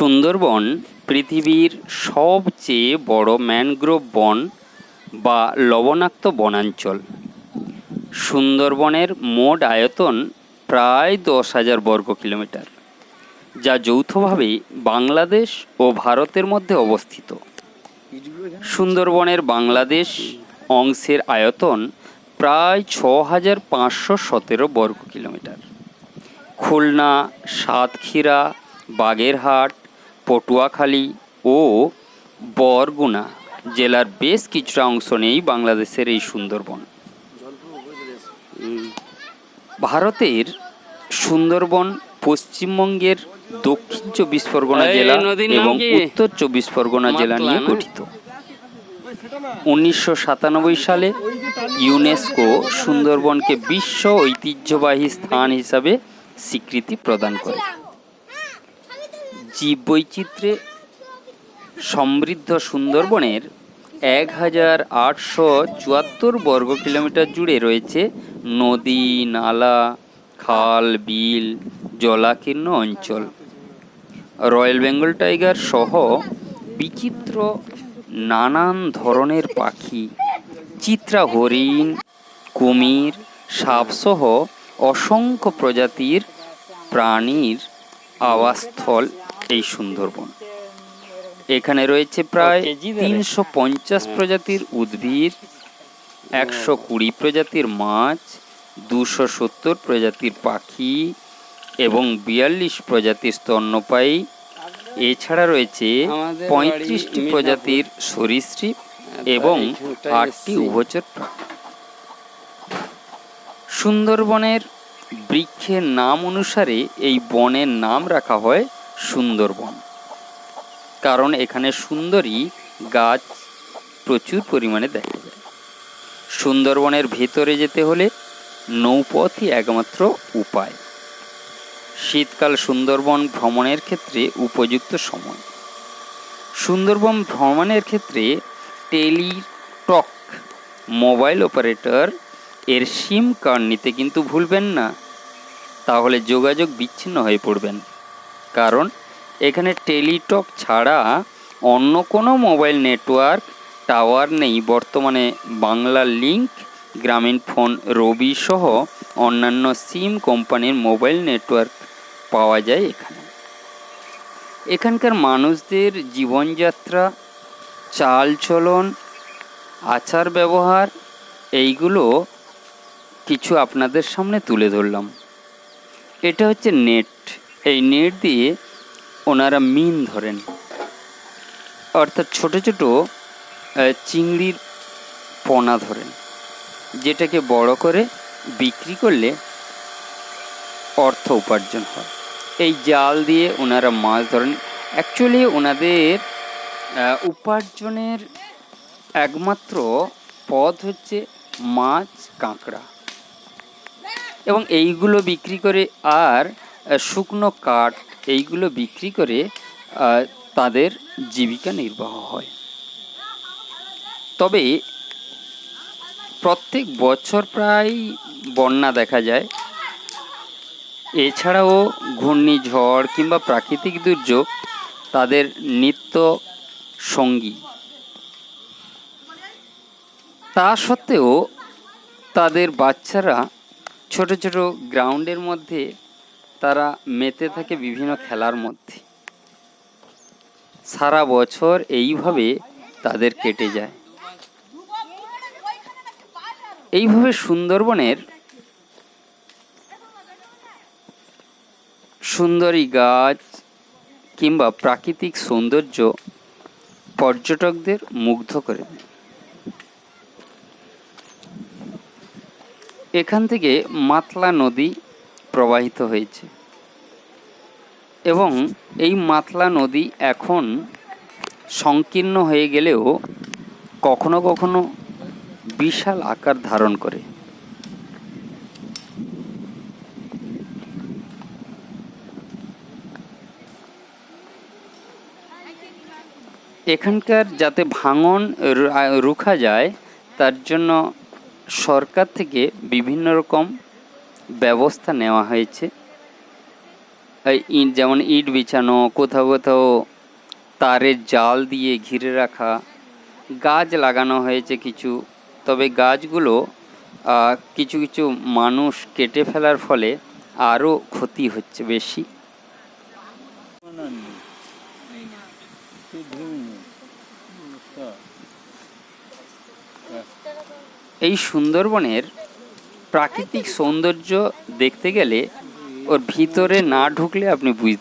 সুন্দরবন পৃথিবীর সবচেয়ে বড় ম্যানগ্রোভ বন বা লবণাক্ত বনাঞ্চল। সুন্দরবনের মোট আয়তন প্রায় 10,000 বর্গ কিলোমিটার, যা যৌথভাবে বাংলাদেশ ও ভারতের মধ্যে অবস্থিত। সুন্দরবনের বাংলাদেশ অংশের আয়তন প্রায় 6,517 বর্গ কিলোমিটার। খুলনা, সাতক্ষীরা, বাগেরহাট, পটুয়াখালী ও বরগুনা জেলার বেশ কিছুটা অংশ নেই বাংলাদেশের এই সুন্দরবন। ভারতের সুন্দরবন পশ্চিমবঙ্গের দক্ষিণ 24 পরগনা জেলা এবং উত্তর 24 পরগনা জেলা নিয়ে গঠিত। 1997 সালে ইউনেস্কো সুন্দরবনকে বিশ্ব ঐতিহ্যবাহী স্থান হিসাবে স্বীকৃতি প্রদান করে। জীববৈচিত্র্যে সমৃদ্ধ সুন্দরবনের 1,874 বর্গ কিলোমিটার জুড়ে রয়েছে নদী, নালা, খাল, বিল, জলাকীর্ণ অঞ্চল। রয়্যাল বেঙ্গল টাইগার সহ বিচিত্র নানান ধরনের পাখি, চিত্রা হরিণ, কুমির, সাপসহ অসংখ্য প্রজাতির প্রাণীর আবাসস্থল এই সুন্দরবন। এখানে রয়েছে প্রায় 350 প্রজাতির উদ্ভিদ, 120 প্রজাতির মাছ, 270 প্রজাতির পাখি এবং 42 প্রজাতির স্তন্যপায়ী। এছাড়া রয়েছে 35টি প্রজাতির সরীসৃপ এবং 8টি উভচর প্রাণী। সুন্দরবনের বৃক্ষের নাম অনুসারে এই বনের নাম রাখা হয় সুন্দরবন, কারণ এখানে সুন্দরী গাছ প্রচুর পরিমাণে দেখা যায়। সুন্দরবনের ভেতরে যেতে হলে নৌপথই একমাত্র উপায়। শীতকাল সুন্দরবন ভ্রমণের ক্ষেত্রে উপযুক্ত সময়। সুন্দরবন ভ্রমণের ক্ষেত্রে টেলিটক মোবাইল অপারেটর এর সিম কার্ড নিতে কিন্তু ভুলবেন না, তাহলে যোগাযোগ বিচ্ছিন্ন হয়ে পড়বেন। কারণ এখানে টেলিটক ছাড়া অন্য কোনো মোবাইল নেটওয়ার্ক টাওয়ার নেই। বর্তমানে বাংলা লিংক, গ্রামীণ ফোন, রবি সহ অন্যান্য সিম কোম্পানির মোবাইল নেটওয়ার্ক পাওয়া যায় এখানে। এখানকার মানুষদের জীবনযাত্রা, চালচলন, আচার ব্যবহার এইগুলো কিছু আপনাদের সামনে তুলে ধরলাম। এটা হচ্ছে নেট। এই নেট দিয়ে ওনারা মিন ধরেন, অর্থাৎ ছোট ছোট চিংড়ির পোনা ধরেন, যেটাকে বড় করে বিক্রি করলে অর্থ উপার্জন হয়। এই জাল দিয়ে ওনারা মাছ ধরেন। অ্যাকচুয়ালি ওনাদের উপার্জনের একমাত্র পথ হচ্ছে মাছ, কাঁকড়া এবং এইগুলো বিক্রি করে, আর শুকনো কাঠ এইগুলো বিক্রি করে তাদের জীবিকা নির্বাহ হয়। তবে প্রত্যেক বছর প্রায় বন্যা দেখা যায়। এছাড়াও ঘূর্ণিঝড় কিংবা প্রাকৃতিক দুর্যোগ তাদের নিত্য সঙ্গী। তা সত্ত্বেও তাদের বাচ্চারা ছোট ছোট গ্রাউন্ডের মধ্যে তারা মেতে থাকে বিভিন্ন খেলার মধ্যে। সারা বছর এইভাবে তাদের কেটে যায়। এইভাবে সুন্দরবনের সুন্দরী গাছ কিংবা প্রাকৃতিক সৌন্দর্য পর্যটকদের মুগ্ধ করে দেয়। এখান থেকে মাতলা নদী প্রবাহিত হয়েছে এবং এই মাতলা নদী এখন সংকীর্ণ হয়ে গেলেও কখনো কখনো বিশাল আকার ধারণ করে। এখানকার যাতে ভাঙন রুখা যায় তার জন্য সরকার থেকে বিভিন্ন রকম ব্যবস্থা নেওয়া হয়েছে। ইট, যেমন ইট বিছানো, কোথাও কোথাও তারের জাল দিয়ে ঘিরে রাখা, গাছ লাগানো হয়েছে কিছু। তবে গাছগুলো কিছু কিছু মানুষ কেটে ফেলার ফলে আরও ক্ষতি হচ্ছে বেশি। এই সুন্দরবনের প্রাকৃতিক সৌন্দর্য দেখতে গেলে ওর ভিতরে না ঢুকলে আপনি বুঝতে